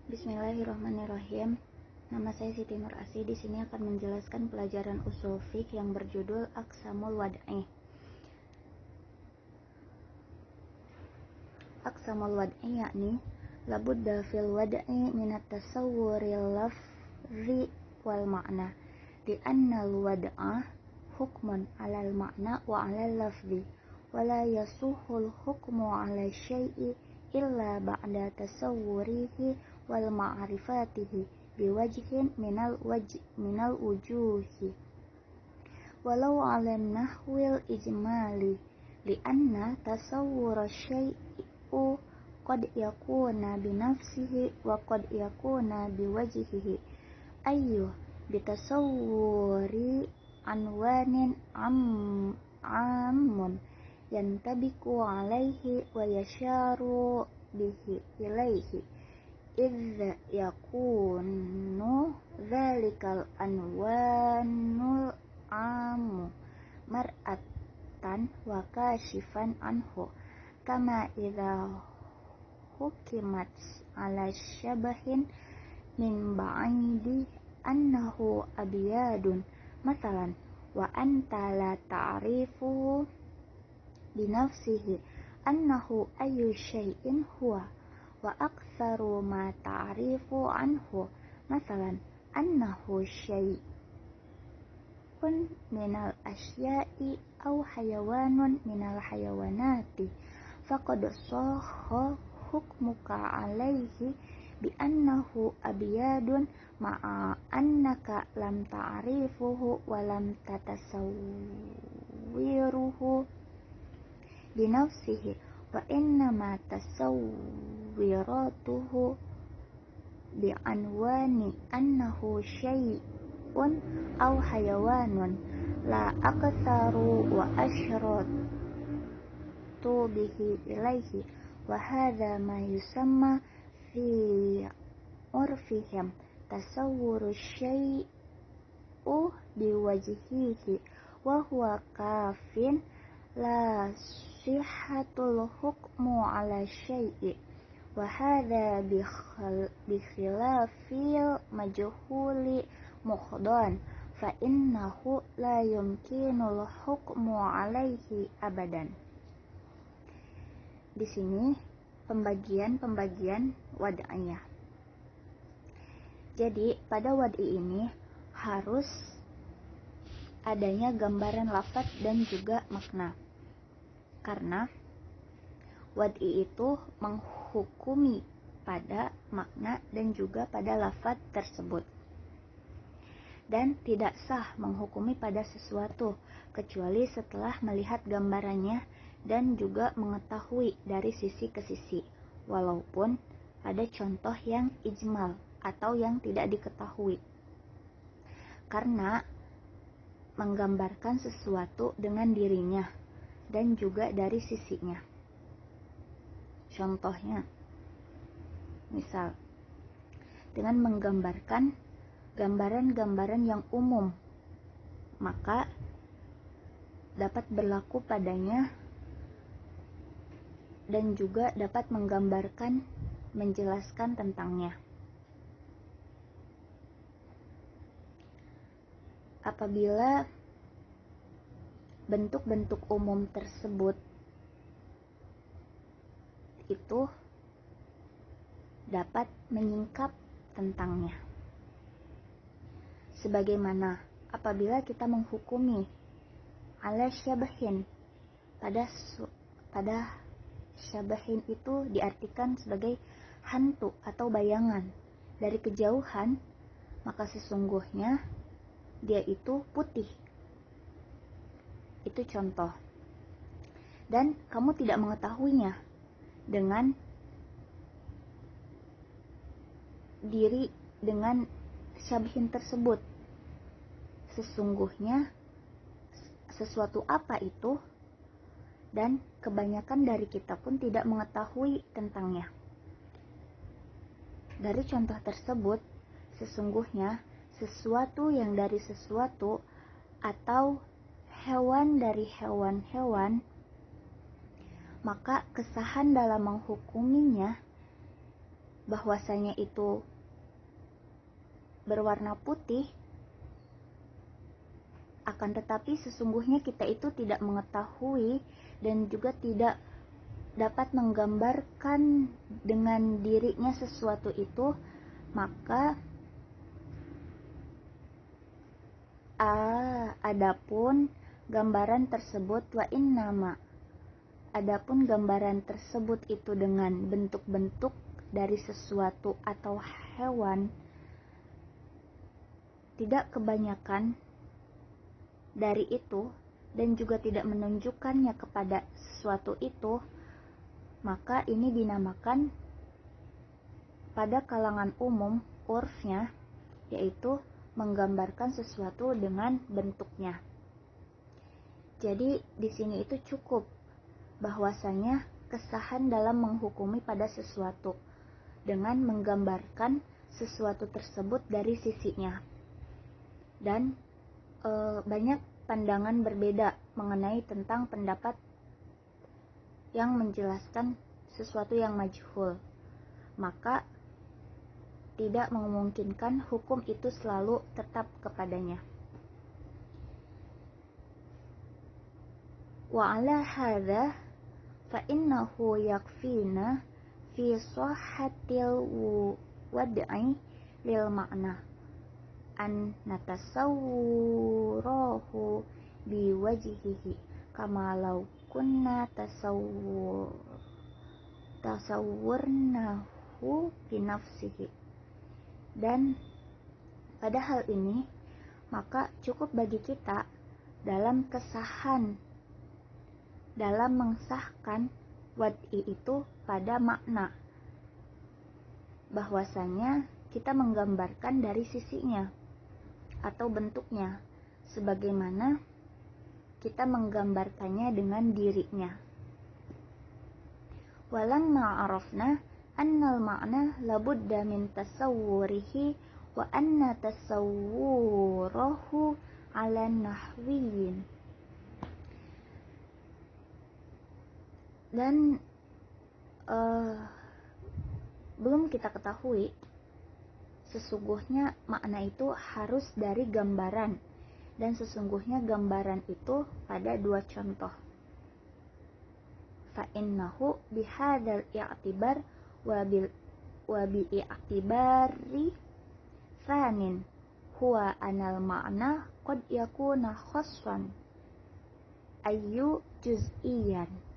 Bismillahirrahmanirrahim. Nama saya Siti Nur Asih. Di sini akan menjelaskan pelajaran ushul fiqh yang berjudul Aqsamul Wad'i. Aqsamul Wad'i yakni labudda fil wad'i minat tasawwuril lafzi wal ma'na. Di annal wad'a hukmun 'alal ma'na wa 'alal lafzi wa la yasuhul hukmu 'ala syai'i illa ba'da tasawwurihi wal ma'rifatihi biwajhin minal wujuhi walau 'ala nahwil ijmali li'anna tasawwura syai'u qad yakuna binafsihi wa qad yakuna biwajhihi ayyu bitasawwuri anwanin ammun yantabiku alaihi wa yasharu bihi ilaihi idza yakunu dzalikal anwanul amu mar'atan wa kashifan anhu kama idza hukimat ala syabahin min ba'idi annahu abyadun masalan wa anta la ta'rifu binafsihi annahu ayyu syai'in huwa wa aktsaru ma ta'rifu anhu masalan annahu syai'un minal asya'i aw hayawanun minal hayawanati faqad sahha hukmuka alaihi bi annahu abyadun ma'a annaka lam ta'rifuhu wa lam tatasawwiruhu binafsihi wa innama tasawwiratuhu bi'anwani annahu syai'un aw hayawanun la aktsaru wa asyratu bihi ilaihi wa hadha ma yusamma fi urfihim tasawwuru syai'u biwajhihi wa huwa kafin la sihhatul hukmu ala syai'i wa hadha bi khilafil majhuli mukhdan fa innahu la yumkinul hukmu alaihi abadan. Di sini pembagian wad'iyah. Jadi pada wad'i ini harus adanya gambaran lafaz dan juga makna. Karena wad'i itu menghukumi pada makna dan juga pada lafaz tersebut. Dan tidak sah menghukumi pada sesuatu kecuali setelah melihat gambarannya dan juga mengetahui dari sisi ke sisi. Walaupun ada contoh yang ijmal atau yang tidak diketahui. Karena menggambarkan sesuatu dengan dirinya dan juga dari sisinya. Contohnya, misal dengan menggambarkan gambaran-gambaran yang umum, maka dapat berlaku padanya dan juga dapat menggambarkan, menjelaskan tentangnya. Apabila bentuk-bentuk umum tersebut itu dapat menyingkap tentangnya. Sebagaimana apabila kita menghukumi ala syabahin, pada syabahin itu diartikan sebagai hantu atau bayangan dari kejauhan, maka sesungguhnya dia itu putih. Itu contoh. Dan kamu tidak mengetahuinya dengan syabahin tersebut. Sesungguhnya sesuatu apa itu, dan kebanyakan dari kita pun tidak mengetahui tentangnya. Dari contoh tersebut, sesungguhnya sesuatu yang dari sesuatu atau hewan dari hewan-hewan, maka kesahan dalam menghukuminya bahwasanya itu berwarna putih, akan tetapi sesungguhnya kita itu tidak mengetahui dan juga tidak dapat menggambarkan dengan dirinya sesuatu itu, maka adapun gambaran tersebut adapun gambaran tersebut itu dengan bentuk-bentuk dari sesuatu atau hewan, tidak kebanyakan dari itu dan juga tidak menunjukkannya kepada sesuatu itu, maka ini dinamakan pada kalangan umum urfnya yaitu menggambarkan sesuatu dengan bentuknya. Jadi di sini itu cukup bahwasanya kesahan dalam menghukumi pada sesuatu dengan menggambarkan sesuatu tersebut dari sisinya. Dan banyak pandangan berbeda mengenai tentang pendapat yang menjelaskan sesuatu yang majhul, maka tidak memungkinkan hukum itu selalu tetap kepadanya. Wa ala hadza fa innahu yakfina fi sihhatil wad'i lil ma'na an natasawwurahu bi wajhihi kama law kunna tasawwurnahu bi nafsihi. Dan pada hal ini maka cukup bagi kita dalam kesahan dalam mengsahkan wad'i itu pada makna, bahwasanya kita menggambarkan dari sisinya atau bentuknya sebagaimana kita menggambarkannya dengan dirinya. Walamma arafna annal ma'na labudda min tasawwurihi wa anna tasawwurahu ala nahwiyin. Dan belum kita ketahui sesungguhnya makna itu harus dari gambaran, dan sesungguhnya gambaran itu pada dua contoh. Fa innahu bihadzal i'tibar wa bi i'tibari tsanin huwa anal ma'na qad yakuna khassan ayyu juz'iyan.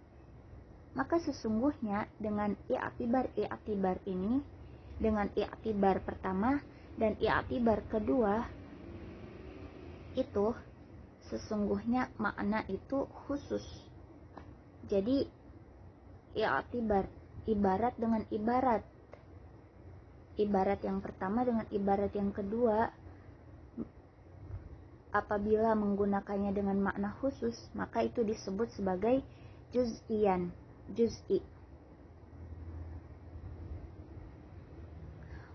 Maka sesungguhnya dengan i'tibar ini, dengan i'tibar pertama dan i'tibar kedua, itu sesungguhnya makna itu khusus. Jadi i'tibar ibarat dengan ibarat yang pertama dengan ibarat yang kedua, apabila menggunakannya dengan makna khusus, maka itu disebut sebagai juz'i.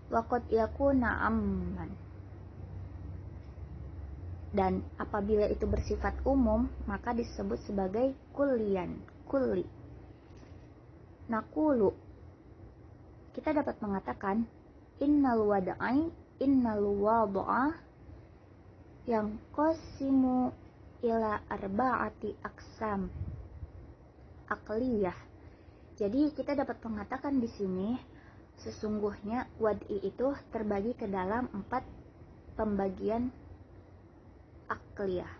Waqad yakuna amman. Dan apabila itu bersifat umum, maka disebut sebagai kulli. Naqulu, kita dapat mengatakan innal wad'a yang qasimu ila arba'ati aqsam aqliyah. Jadi kita dapat mengatakan di sini sesungguhnya wad'i itu terbagi ke dalam 4 pembagian akliyah.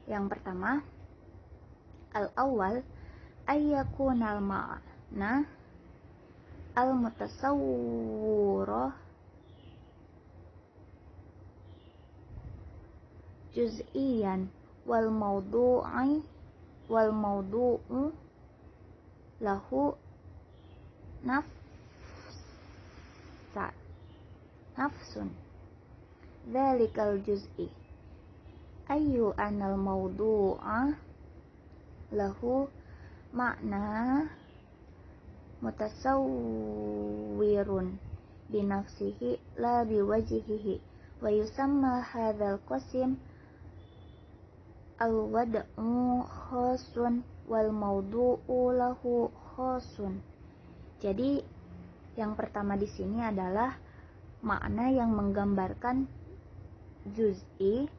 Yang pertama, al-awwal ayyakunal ma'na al-mutasawwira juz'iyan wal mawdu'u lahu nafsun dzalikal juz'i ayyu anal mawdu'a lahu makna mutasawwirun binafsihi la biwajhihi wa yusamma hadzal qasim al-wad'u khasun wal mawdu'u lahu khasun. Jadi Yang pertama di sini adalah makna yang menggambarkan juz'i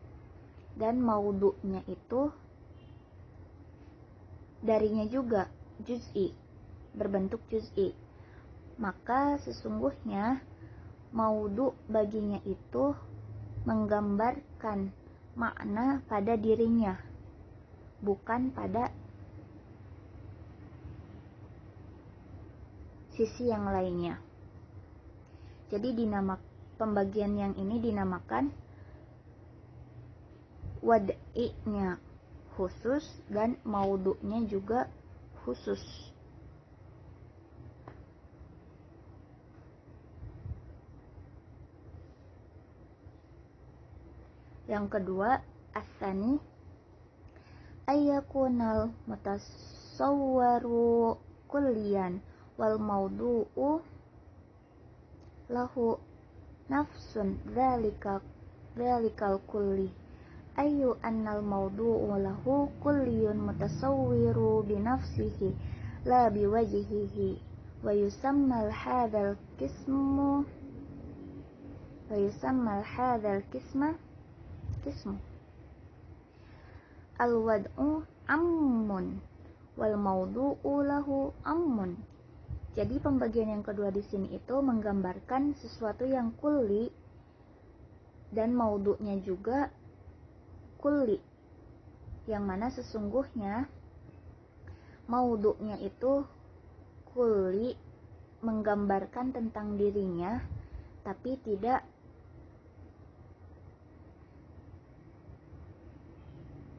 dan maudu'nya itu darinya juga juz'i, berbentuk juz'i. Maka sesungguhnya maudu' baginya itu menggambarkan makna pada dirinya, bukan pada sisi yang lainnya. Jadi pembagian yang ini dinamakan wad'i'nya khusus dan maudu'nya juga khusus. Yang kedua, as-tsani ayyakunal mutasawwaru kulliyan wal maudu'u lahu nafsun dzalikal kulli ayyu annal maudu'u lahu kulliyun mutasawwiru binafsihi la biwajhihi wa yusammal hadzal qismu al-wad'u ammun wal maudu'u lahu ammun. Jadi pembagian yang kedua di sini itu menggambarkan sesuatu yang kulli dan maudu'nya juga kulli, yang mana sesungguhnya maudu'nya itu kulli, menggambarkan tentang dirinya tapi tidak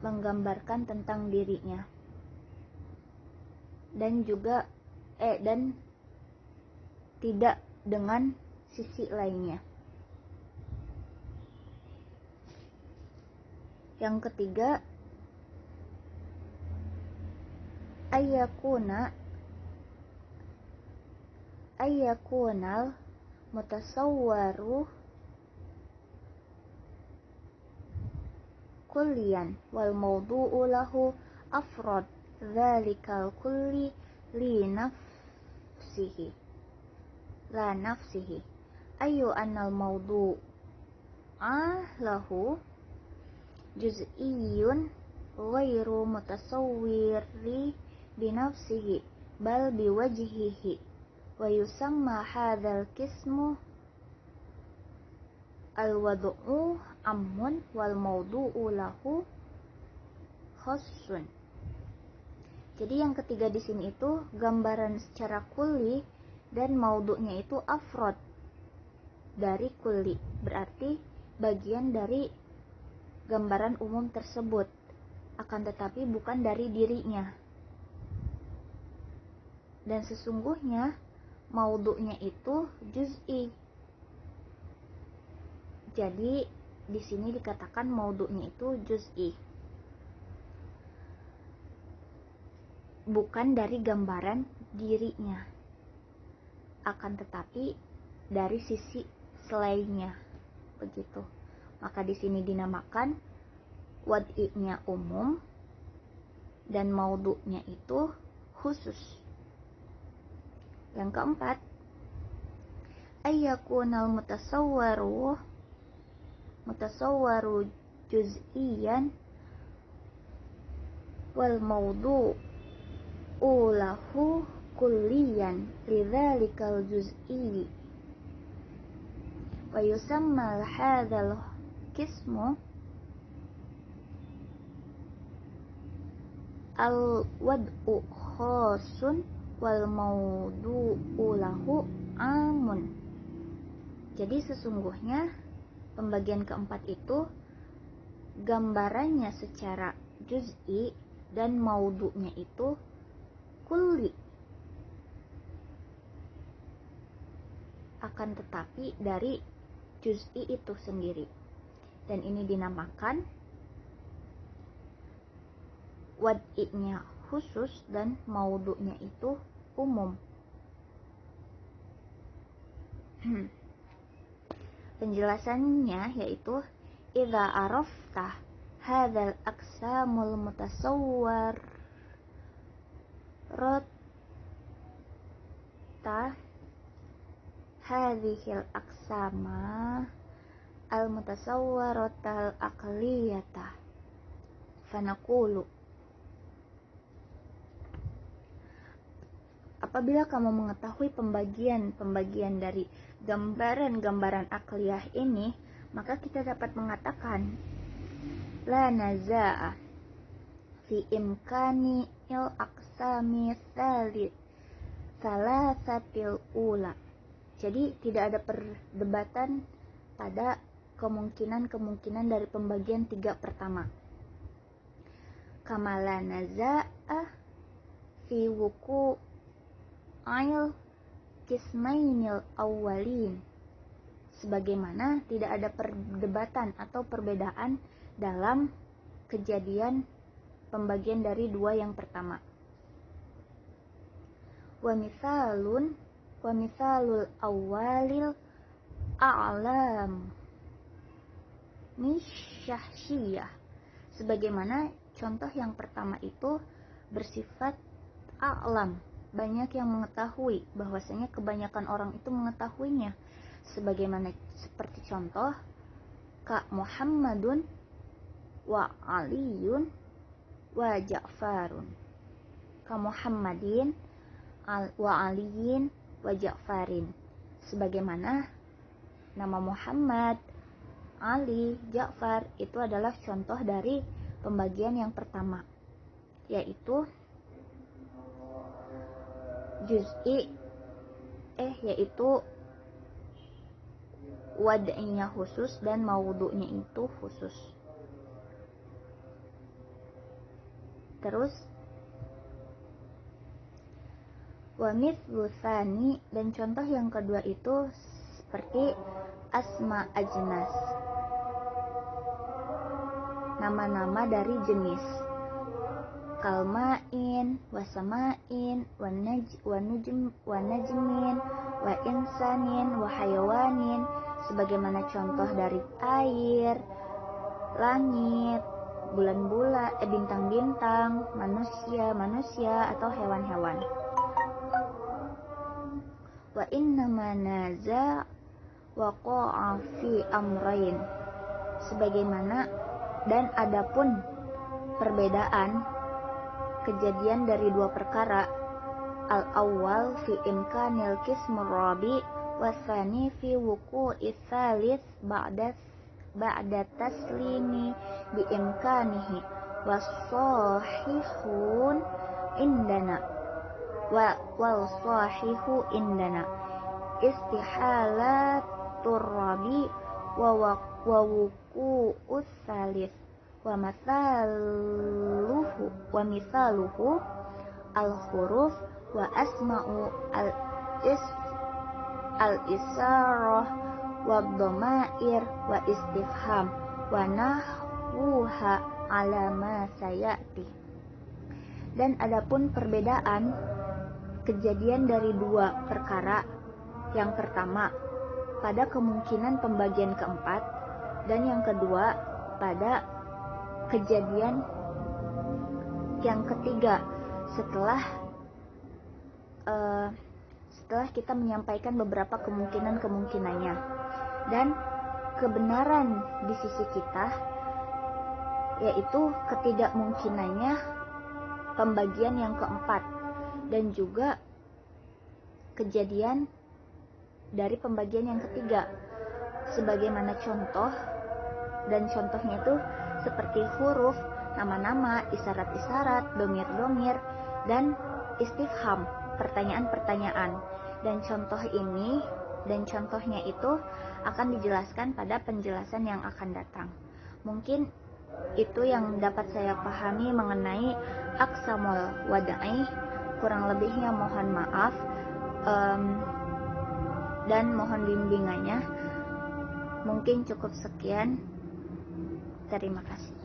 menggambarkan tentang dirinya, dan juga dan tidak dengan sisi lainnya. Yang ketiga, ayyakunal mutasawwaru kulliyan wal maudu'u lahu afrad dzalikal kulli la nafsihi ayyu annal maudu'a lahu juz'iyyun ghairu mutasawwiri binafsihi bal biwajhihi wa yusamma hadzal qismu al-wad'u ammun wal maudu'u lahu khassun. Jadi yang ketiga di sini itu gambaran secara kulli dan maudu'nya itu afrod dari kulli, berarti bagian dari gambaran umum tersebut, akan tetapi bukan dari dirinya. Dan sesungguhnya maudu'nya itu juz'i. Jadi di sini dikatakan maudu'nya itu juz'i, bukan dari gambaran dirinya, akan tetapi dari sisi selainnya, begitu. Maka di sini dinamakan wad'i'nya umum dan maudu'nya itu khusus. Yang keempat, ayyakunal mutasawwaru juz'iyan wal maudu'u lahu kulliyan lidzalikal juz'i wa yusamma hadzal qismu al-wad'u khasun wal maudu'u lahu amun. Jadi sesungguhnya pembagian keempat itu gambarannya secara juz'i dan maudu'nya itu kulli, akan tetapi dari juz'i itu sendiri, dan ini dinamakan wad'i'nya khusus dan maudu'nya itu umum. Penjelasannya yaitu idza arafta hadzal aqsamul mutasawwar rota hadhil aqsama al-mutasawwaratal aqliyata fanaqulu, apabila kamu mengetahui pembagian dari gambaran-gambaran akliyah ini, maka kita dapat mengatakan la nazaa fi imkani il aqsami salasatil ula. Jadi tidak ada perdebatan pada kemungkinan dari pembagian 3 pertama. Kama la nazaa fi wuku ail kismainil awwalin, sebagaimana tidak ada perdebatan atau perbedaan dalam kejadian pembagian dari 2 yang pertama. Wa misalul awwalil a'lam nisyahsyiyah, sebagaimana contoh yang pertama itu bersifat a'lam, banyak yang mengetahui, bahwasanya kebanyakan orang itu mengetahuinya, sebagaimana seperti contoh ka Muhammadun wa Aliyun wa Ja'farun, ka Muhammadin wa Aliyin wa Ja'farin, sebagaimana nama Muhammad, Ali, Ja'far itu adalah contoh dari pembagian yang pertama, yaitu yaitu wad'inya khusus dan maudhu'nya itu khusus. Terus wa mithlu tsani, dan contoh yang kedua itu seperti asma ajnas, nama-nama dari jenis, kalma'in, wasama'in, wanujmin, wa insanin, wa hayawanin, sebagaimana contoh dari air, langit, bulan-bulan, bintang-bintang, manusia atau hewan-hewan. Wa innama naza waqa'a fi amrayn, sebagaimana dan adapun perbedaan kejadian dari 2 perkara, al-awwal fi imkanil qismur rabi wa tsani fi wuqu'i tsalits ba'da taslimi bi imkanihi was-sahihun indana wal sahihu indana istihalatur rabi wa wuqu'us tsalits wa misaluhu al-huruf wa asma'u al-isarah wa dhamair wa istifham wa nahwuha ala ma sayati. Dan adapun perbedaan kejadian dari 2 perkara, yang pertama pada kemungkinan pembagian keempat, dan yang kedua pada kejadian yang ketiga setelah kita menyampaikan beberapa kemungkinannya, dan kebenaran di sisi kita yaitu ketidakmungkinannya pembagian yang keempat, dan juga kejadian dari pembagian yang ketiga, sebagaimana contoh, dan contohnya itu seperti huruf, nama-nama, isyarat-isyarat, domir-domir, dan istifham, pertanyaan-pertanyaan. Dan contohnya itu akan dijelaskan pada penjelasan yang akan datang. Mungkin itu yang dapat saya pahami mengenai aqsamul wad'i. Kurang lebihnya mohon maaf dan mohon bimbingannya. Mungkin cukup sekian. Terima kasih.